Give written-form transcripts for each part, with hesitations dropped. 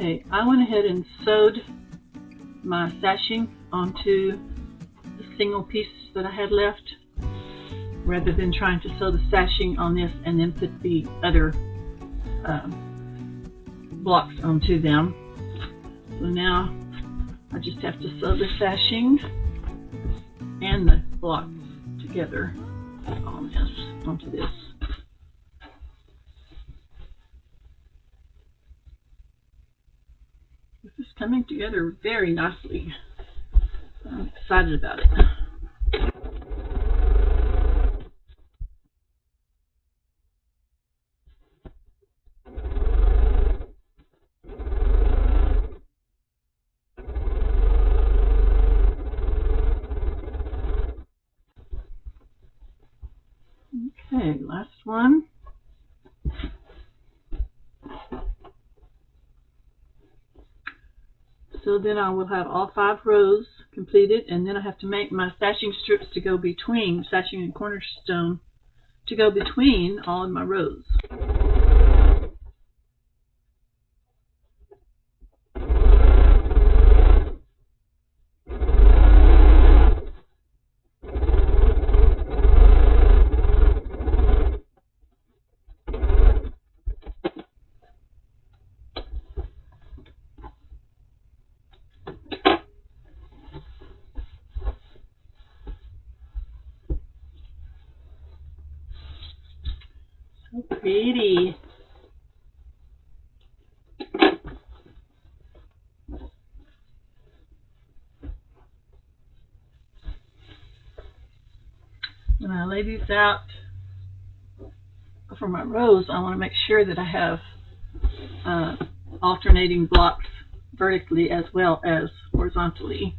Okay, I went ahead and sewed my sashing onto the single pieces that I had left, rather than trying to sew the sashing on this and then put the other blocks onto them. So now I just have to sew the sashing and the blocks together onto this. This is coming together very nicely. I'm excited about it. Okay, last one. So then I will have all 5 rows completed, and then I have to make my sashing strips to go between, sashing and cornerstone, to go between all of my rows. So pretty. When I lay these out for my rows, I want to make sure that I have alternating blocks vertically as well as horizontally.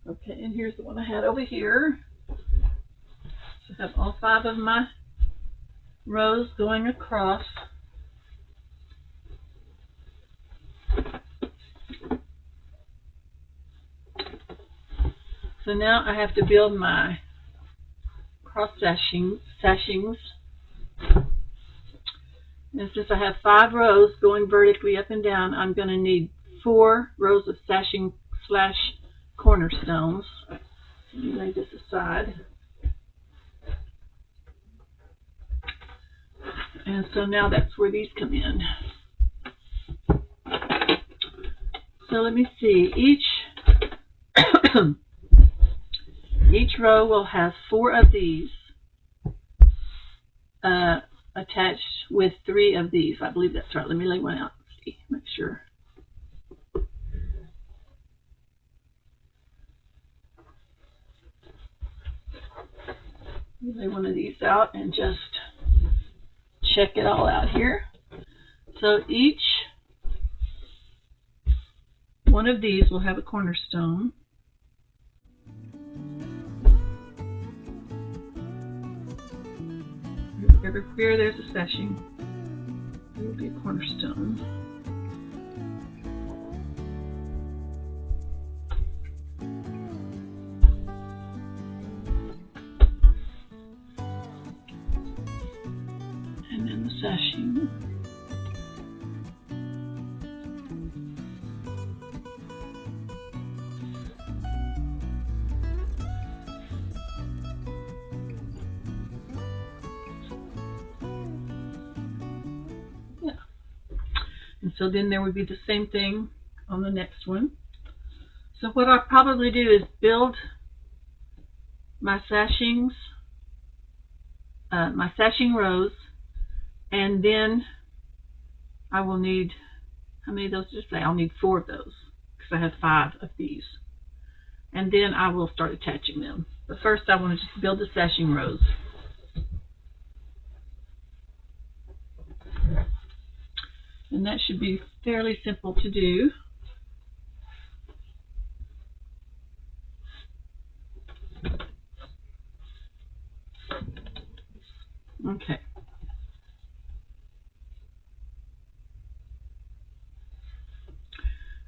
Okay, and here's the one I had over here. So I have all 5 of my rows going across. So now I have to build my cross sashings. And since I have 5 rows going vertically up and down, I'm going to need 4 rows of sashing / cornerstones. Let me lay this aside. And so now that's where these come in. So let me see. Each row will have 4 of these attached with 3 of these. I believe that's right. Let me lay one out. See, make sure. Let me lay one of these out and just check it all out here. So each one of these will have a cornerstone. Everywhere there's a sashing, there will be a cornerstone. And then the sashing. And so then there would be the same thing on the next one. So what I'll probably do is build my sashing rows, and then I will need, how many of those did I say? I'll need 4 of those because I have 5 of these. And then I will start attaching them. But first I want to just build the sashing rows. And that should be fairly simple to do. Okay.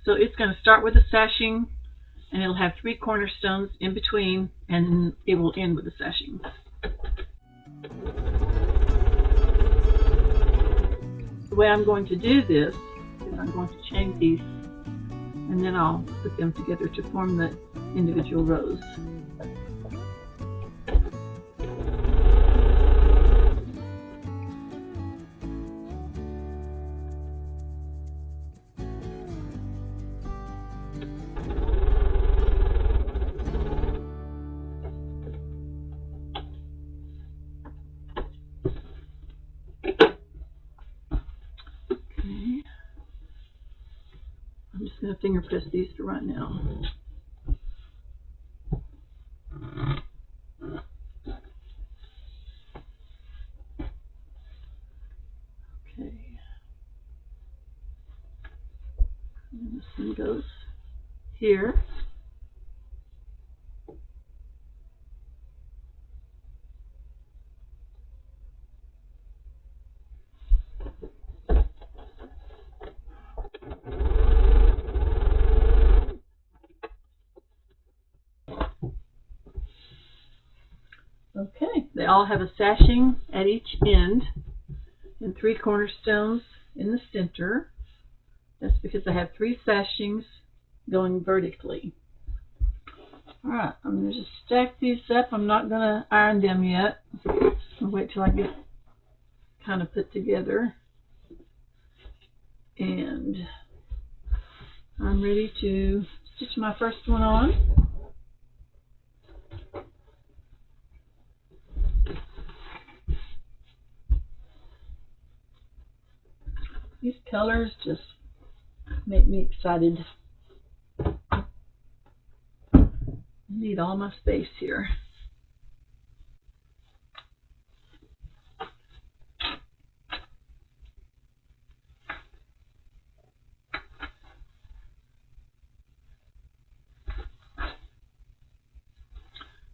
So it's going to start with a sashing, and it'll have 3 cornerstones in between, and it will end with a sashing. The way I'm going to do this is I'm going to chain these, and then I'll put them together to form the individual rows. I'm just going to finger press these for right now. Okay. And this one goes here. Okay, they all have a sashing at each end and 3 cornerstones in the center. That's because I have 3 sashings going vertically. Alright, I'm going to just stack these up. I'm not going to iron them yet. I'll wait till I get kind of put together. And I'm ready to stitch my first one on. These colors just make me excited. I need all my space here.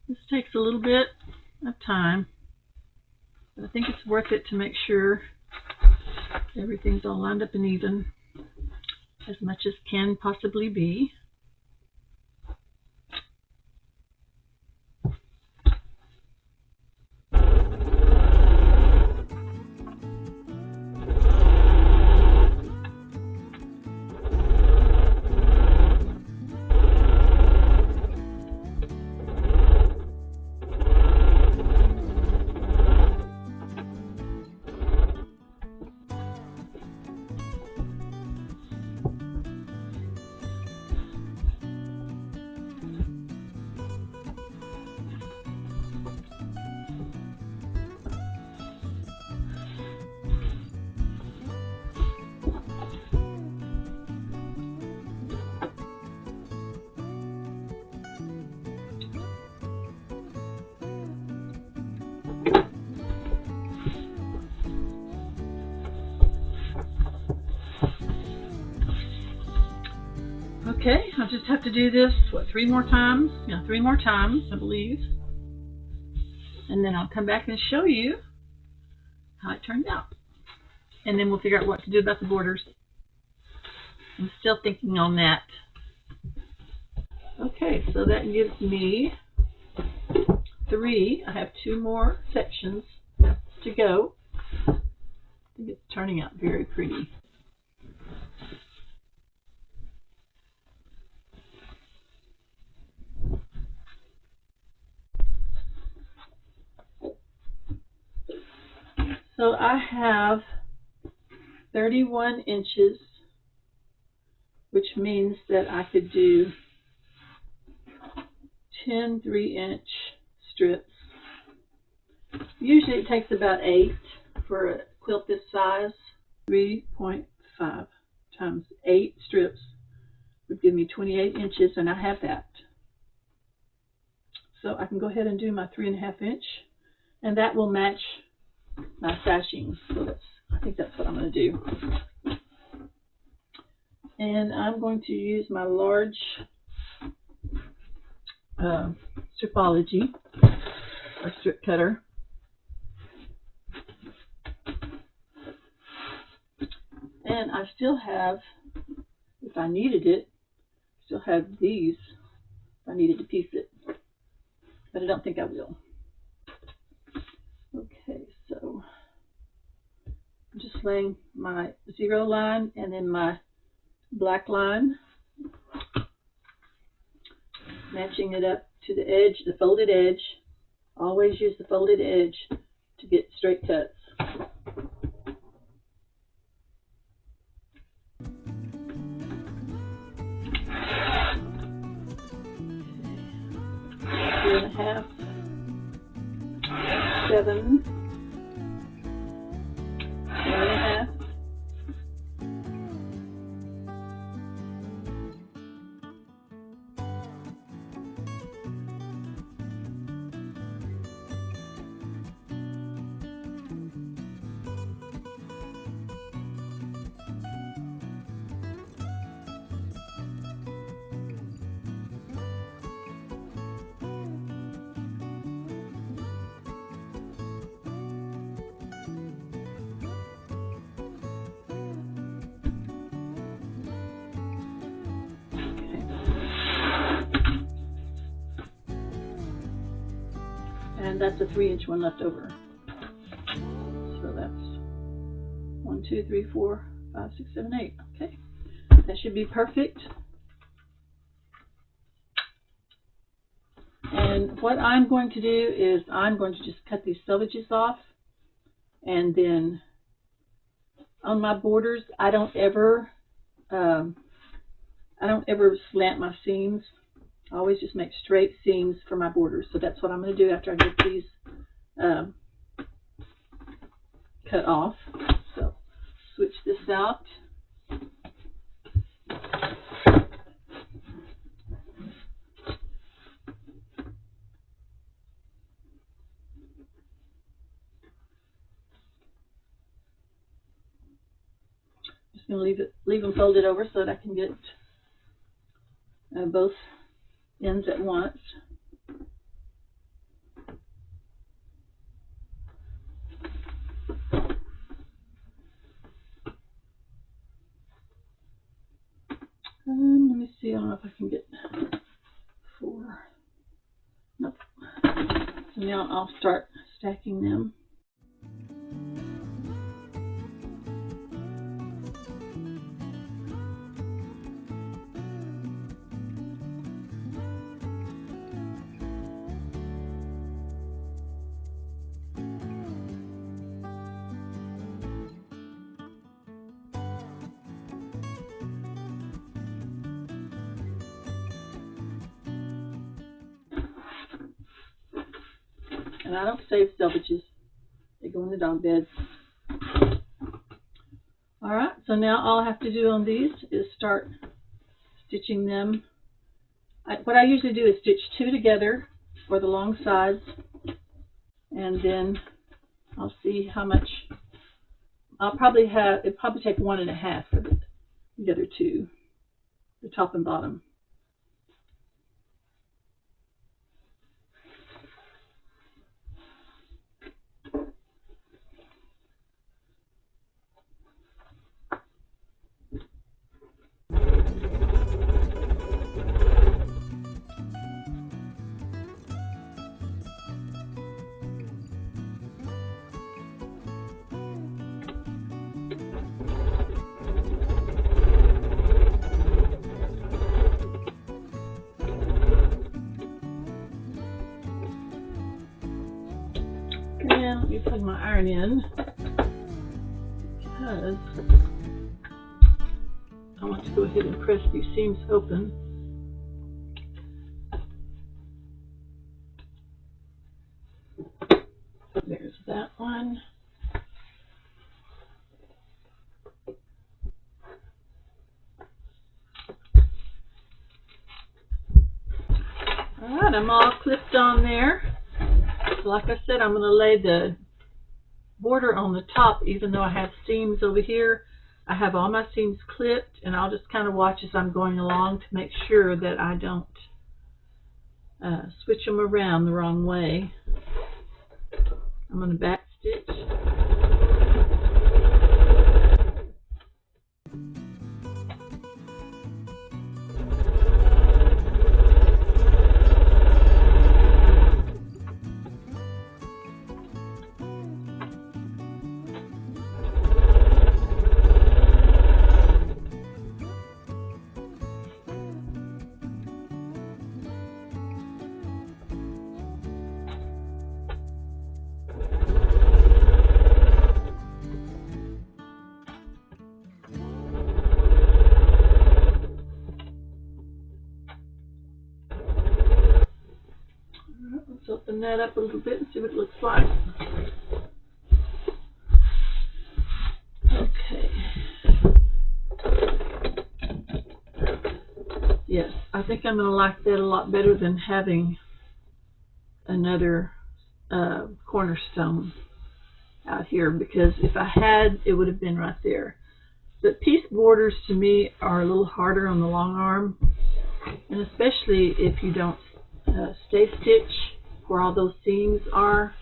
This takes a little bit of time, but I think it's worth it to make sure everything's all lined up and even, as much as can possibly be. Okay, I'll just have to do this, what, 3 more times? Yeah, 3 more times, I believe. And then I'll come back and show you how it turned out. And then we'll figure out what to do about the borders. I'm still thinking on that. Okay, so that gives me 3. I have 2 more sections to go. I think it's turning out very pretty. So I have 31 inches, which means that I could do 10 3-inch strips. Usually it takes about 8 for a quilt this size. 3.5 times 8 strips would give me 28 inches, and I have that. So I can go ahead and do my 3.5 inch, and that will match my sashing. So I think that's what I'm going to do. And I'm going to use my large stripology or strip cutter. then I still have, if I needed it, still have these if I needed to piece it, but I don't think I will. Okay, so I'm just laying my 0 line and then my black line, matching it up to the edge, the folded edge. Always use the folded edge to get straight cuts. Okay. 3.5, 7, 1.5. And that's a 3-inch one left over. So that's 1, 2, 3, 4, 5, 6, 7, 8. Okay, that should be perfect. And what I'm going to do is I'm going to just cut these selvages off, and then on my borders I don't ever slant my seams. I always just make straight seams for my borders. So that's what I'm going to do after I get these cut off. So switch this out. Just going to leave them folded over so that I can get both ends at once. Let me see, I don't know if I can get 4. Nope. So now I'll start stacking them. And I don't save selvages. They go in the dog beds. Alright, so now all I have to do on these is start stitching them. What I usually do is stitch 2 together for the long sides, and then I'll see how much. It'll probably take 1.5 for the other 2, the top and bottom. And let me plug my iron in because I want to go ahead and press these seams open. There's that one. Alright, I'm all clipped on there. So like I said, I'm going to lay the border on the top, even though I have seams over here. I have all my seams clipped, and I'll just kind of watch as I'm going along to make sure that I don't switch them around the wrong way. I'm going to back stitch. that up a little bit and see what it looks like. Okay. Yes, I think I'm going to like that a lot better than having another cornerstone out here, because if I had, it would have been right there. But piece borders to me are a little harder on the long arm, and especially if you don't stay stitch where all those seams are.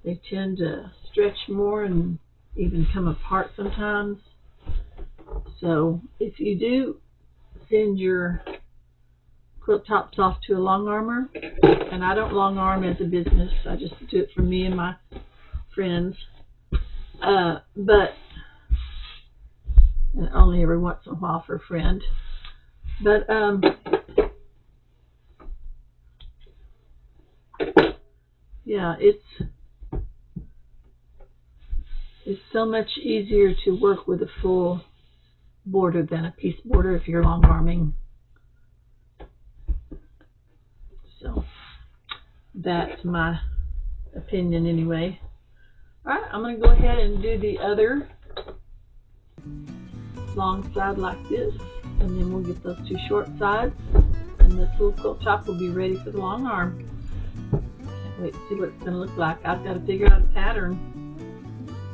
They tend to stretch more and even come apart sometimes. So if you do send your quilt tops off to a long armer, and I don't long arm as a business, I just do it for me and my friends, but and only every once in a while for a friend. But yeah, it's so much easier to work with a full border than a piece border if you're long arming. So that's my opinion anyway. Alright, I'm going to go ahead and do the other long side like this, and then we'll get those two short sides, and this little quilt top will be ready for the long arm. Can't wait to see what it's going to look like. I've got to figure out a pattern.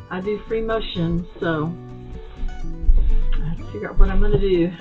I do free motion, so I have to figure out what I'm going to do.